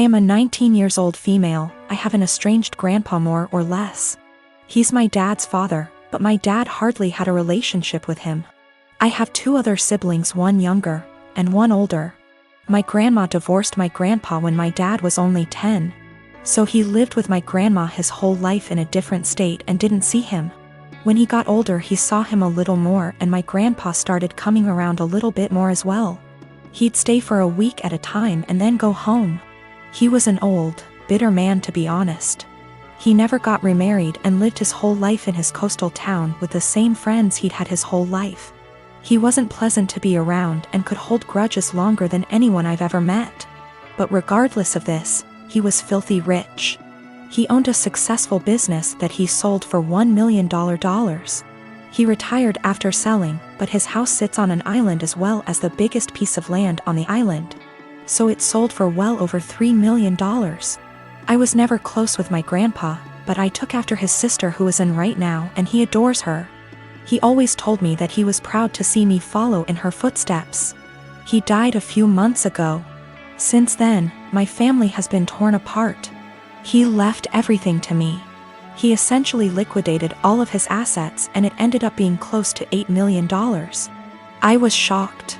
I am a 19 years old female. I have an estranged grandpa more or less. He's my dad's father, but my dad hardly had a relationship with him. I have 2 other siblings, one younger and one older. My grandma divorced my grandpa when my dad was only 10. So he lived with my grandma his whole life in a different state and didn't see him. When he got older, he saw him a little more, and my grandpa started coming around a little bit more as well. He'd stay for a week at a time and then go home. He was an old, bitter man, to be honest. He never got remarried and lived his whole life in his coastal town with the same friends he'd had his whole life. He wasn't pleasant to be around and could hold grudges longer than anyone I've ever met. But regardless of this, he was filthy rich. He owned a successful business that he sold for $1 million. He retired after selling, but his house sits on an island as well as the biggest piece of land on the island. So it sold for well over $3 million. I was never close with my grandpa, but I took after his sister who is in right now, and he adores her. He always told me that he was proud to see me follow in her footsteps. He died a few months ago. Since then, my family has been torn apart. He left everything to me. He essentially liquidated all of his assets, and it ended up being close to $8 million. I was shocked.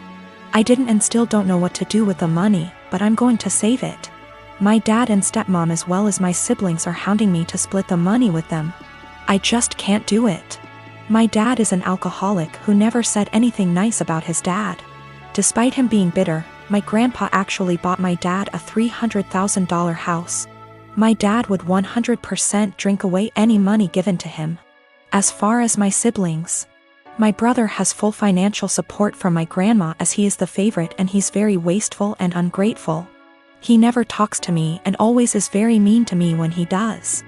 I didn't and still don't know what to do with the money, but I'm going to save it. My dad and stepmom as well as my siblings are hounding me to split the money with them. I just can't do it. My dad is an alcoholic who never said anything nice about his dad. Despite him being bitter, my grandpa actually bought my dad a $300,000 house. My dad would 100% drink away any money given to him. As far as my siblings, my brother has full financial support from my grandma as he is the favorite, and he's very wasteful and ungrateful. He never talks to me and always is very mean to me when he does.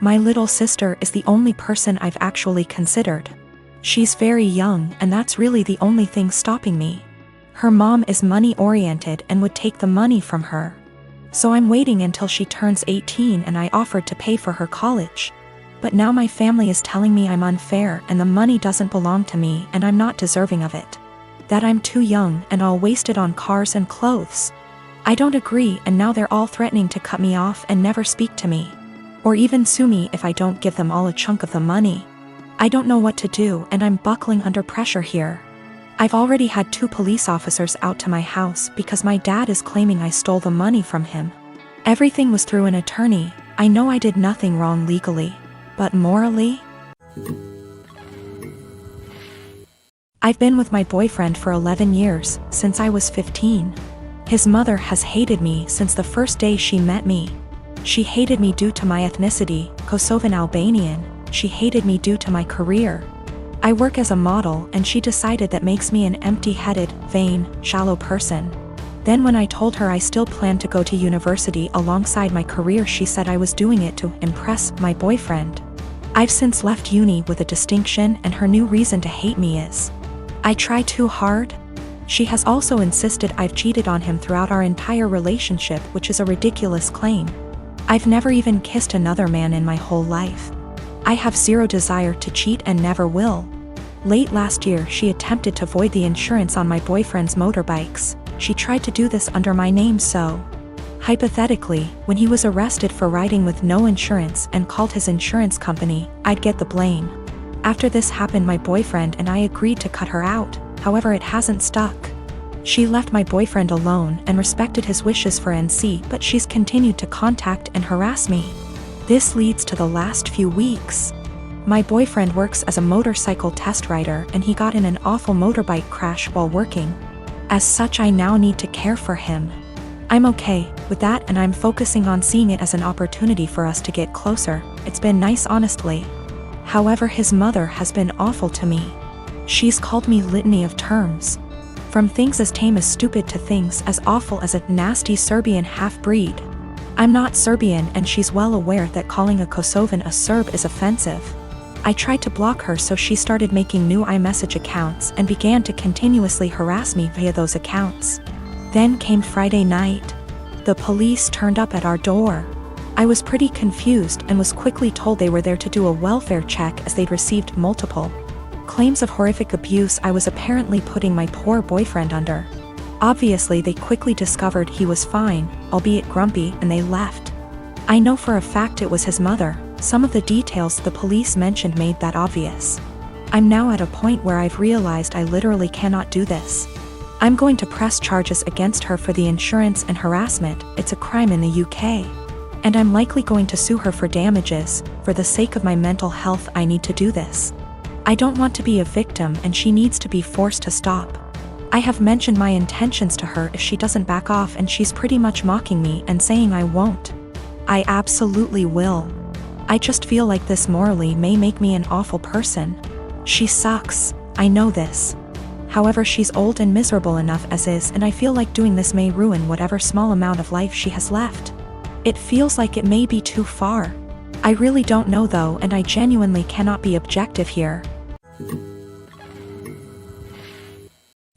My little sister is the only person I've actually considered. She's very young, and that's really the only thing stopping me. Her mom is money-oriented and would take the money from her. So I'm waiting until she turns 18, and I offered to pay for her college. But now my family is telling me I'm unfair and the money doesn't belong to me and I'm not deserving of it. That I'm too young and I'll waste it on cars and clothes. I don't agree, and now they're all threatening to cut me off and never speak to me. Or even sue me if I don't give them all a chunk of the money. I don't know what to do, and I'm buckling under pressure here. I've already had 2 police officers out to my house because my dad is claiming I stole the money from him. Everything was through an attorney. I know I did nothing wrong legally, but morally? I've been with my boyfriend for 11 years, since I was 15. His mother has hated me since the first day she met me. She hated me due to my ethnicity, Kosovan Albanian. She hated me due to my career. I work as a model, and she decided that makes me an empty-headed, vain, shallow person. Then when I told her I still planned to go to university alongside my career, she said I was doing it to impress my boyfriend. I've since left uni with a distinction, and her new reason to hate me is I try too hard. She has also insisted I've cheated on him throughout our entire relationship, which is a ridiculous claim. I've never even kissed another man in my whole life. I have zero desire to cheat and never will. Late last year, she attempted to void the insurance on my boyfriend's motorbikes. She tried to do this under my name, so hypothetically, when he was arrested for riding with no insurance and called his insurance company, I'd get the blame. After this happened, my boyfriend and I agreed to cut her out. However, it hasn't stuck. She left my boyfriend alone and respected his wishes for NC, but she's continued to contact and harass me. This leads to the last few weeks. My boyfriend works as a motorcycle test rider, and he got in an awful motorbike crash while working. As such, I now need to care for him. I'm okay with that, and I'm focusing on seeing it as an opportunity for us to get closer. It's been nice, honestly. However, his mother has been awful to me. She's called me litany of terms. From things as tame as stupid to things as awful as a nasty Serbian half-breed. I'm not Serbian, and she's well aware that calling a Kosovan a Serb is offensive. I tried to block her, so she started making new iMessage accounts and began to continuously harass me via those accounts. Then came Friday night. The police turned up at our door. I was pretty confused and was quickly told they were there to do a welfare check as they'd received multiple claims of horrific abuse I was apparently putting my poor boyfriend under. Obviously, they quickly discovered he was fine, albeit grumpy, and they left. I know for a fact it was his mother. Some of the details the police mentioned made that obvious. I'm now at a point where I've realized I literally cannot do this. I'm going to press charges against her for the insurance and harassment. It's a crime in the UK. And I'm likely going to sue her for damages. For the sake of my mental health, I need to do this. I don't want to be a victim, and she needs to be forced to stop. I have mentioned my intentions to her if she doesn't back off, and she's pretty much mocking me and saying I won't. I absolutely will. I just feel like this morally may make me an awful person. She sucks, I know this. However, she's old and miserable enough as is, and I feel like doing this may ruin whatever small amount of life she has left. It feels like it may be too far. I really don't know though, and I genuinely cannot be objective here.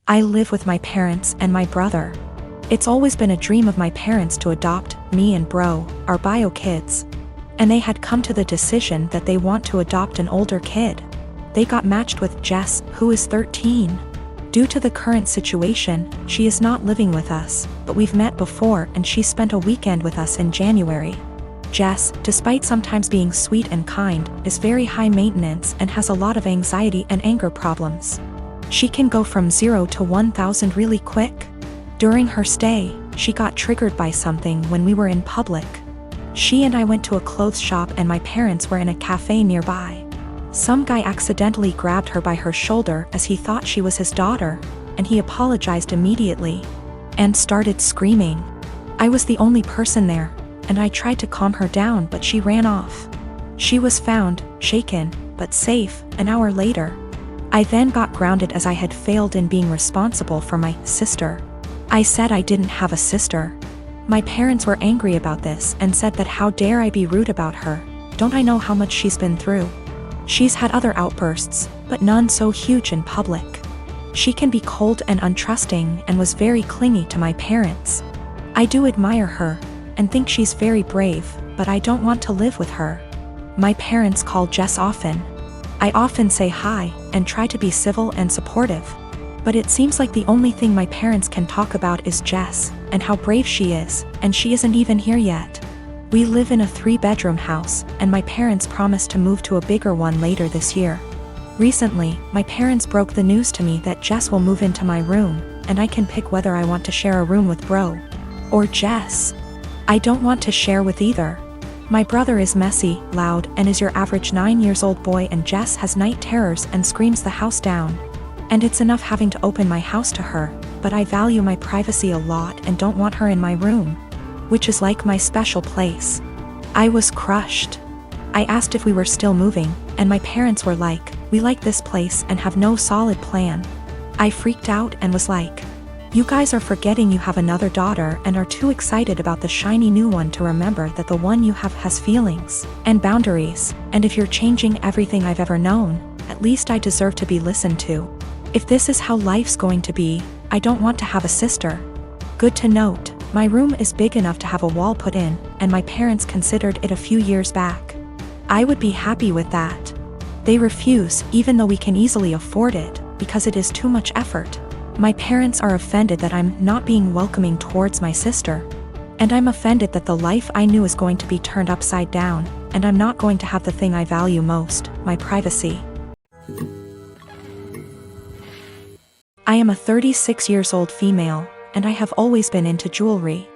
I live with my parents and my brother. It's always been a dream of my parents to adopt me and bro, our bio kids. And they had come to the decision that they want to adopt an older kid. They got matched with Jess, who is 13. Due to the current situation, she is not living with us, but we've met before and she spent a weekend with us in January. Jess, despite sometimes being sweet and kind, is very high maintenance and has a lot of anxiety and anger problems. She can go from 0 to 1,000 really quick. During her stay, she got triggered by something when we were in public. She and I went to a clothes shop and my parents were in a cafe nearby. Some guy accidentally grabbed her by her shoulder as he thought she was his daughter, and he apologized immediately and started screaming. I was the only person there, and I tried to calm her down, but she ran off. She was found, shaken, but safe, an hour later. I then got grounded as I had failed in being responsible for my sister. I said I didn't have a sister. My parents were angry about this and said that how dare I be rude about her. Don't I know how much she's been through? She's had other outbursts, but none so huge in public. She can be cold and untrusting and was very clingy to my parents. I do admire her and think she's very brave, but I don't want to live with her. My parents call Jess often. I often say hi and try to be civil and supportive. But it seems like the only thing my parents can talk about is Jess and how brave she is, and she isn't even here yet. We live in a 3-bedroom house, and my parents promised to move to a bigger one later this year. Recently, my parents broke the news to me that Jess will move into my room, and I can pick whether I want to share a room with bro or Jess. I don't want to share with either. My brother is messy, loud, and is your average 9-year-old boy, and Jess has night terrors and screams the house down. And it's enough having to open my house to her, but I value my privacy a lot and don't want her in my room, which is like my special place. I was crushed. I asked if we were still moving, and my parents were like, "We like this place and have no solid plan." I freaked out and was like, "You guys are forgetting you have another daughter and are too excited about the shiny new one to remember that the one you have has feelings and boundaries, and if you're changing everything I've ever known, at least I deserve to be listened to. If this is how life's going to be, I don't want to have a sister." Good to note, my room is big enough to have a wall put in, and my parents considered it a few years back. I would be happy with that. They refuse, even though we can easily afford it, because it is too much effort. My parents are offended that I'm not being welcoming towards my sister. And I'm offended that the life I knew is going to be turned upside down, and I'm not going to have the thing I value most, my privacy. I am a 36-year-old female, and I have always been into jewelry.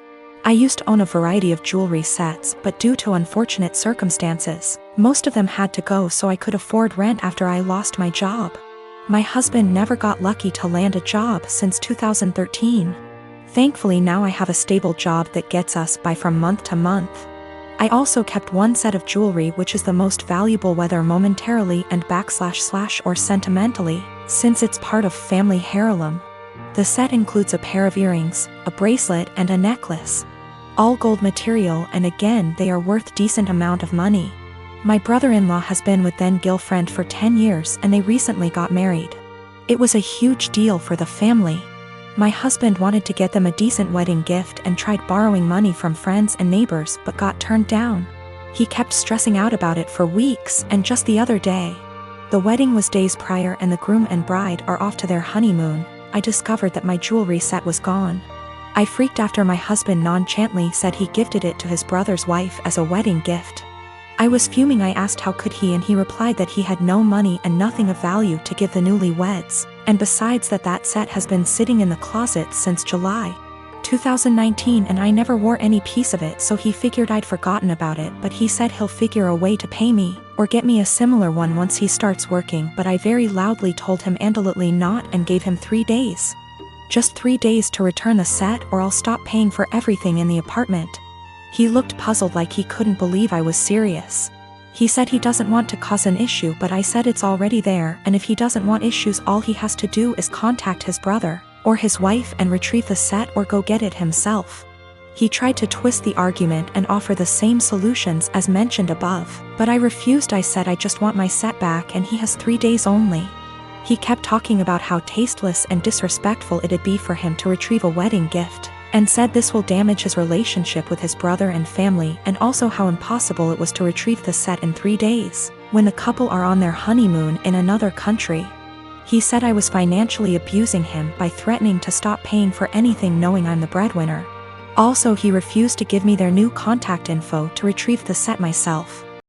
I used to own a variety of jewelry sets, but due to unfortunate circumstances, most of them had to go so I could afford rent after I lost my job. My husband never got lucky to land a job since 2013. Thankfully now I have a stable job that gets us by from month to month. I also kept one set of jewelry which is the most valuable whether momentarily and / or sentimentally, since it's part of family heirloom. The set includes a pair of earrings, a bracelet and a necklace. All gold material, and again they are worth decent amount of money. My brother-in-law has been with then-girlfriend for 10 years and they recently got married. It was a huge deal for the family. My husband wanted to get them a decent wedding gift and tried borrowing money from friends and neighbors but got turned down. He kept stressing out about it for weeks, and just the other day, the wedding was days prior and the groom and bride are off to their honeymoon. I discovered that my jewelry set was gone. I freaked after my husband nonchalantly said he gifted it to his brother's wife as a wedding gift. I was fuming. I asked how could he, and he replied that he had no money and nothing of value to give the newlyweds, and besides that set has been sitting in the closet since July 2019 and I never wore any piece of it, so he figured I'd forgotten about it, but he said he'll figure a way to pay me, or get me a similar one once he starts working, but I very loudly told him absolutely not and gave him 3 days. Just 3 days to return the set or I'll stop paying for everything in the apartment. He looked puzzled like he couldn't believe I was serious. He said he doesn't want to cause an issue, but I said it's already there, and if he doesn't want issues all he has to do is contact his brother or his wife and retrieve the set or go get it himself. He tried to twist the argument and offer the same solutions as mentioned above, but I refused. I said I just want my set back and he has 3 days only. He kept talking about how tasteless and disrespectful it'd be for him to retrieve a wedding gift, and said this will damage his relationship with his brother and family, and also how impossible it was to retrieve the set in 3 days, when the couple are on their honeymoon in another country. He said I was financially abusing him by threatening to stop paying for anything knowing I'm the breadwinner. Also, he refused to give me their new contact info to retrieve the set myself.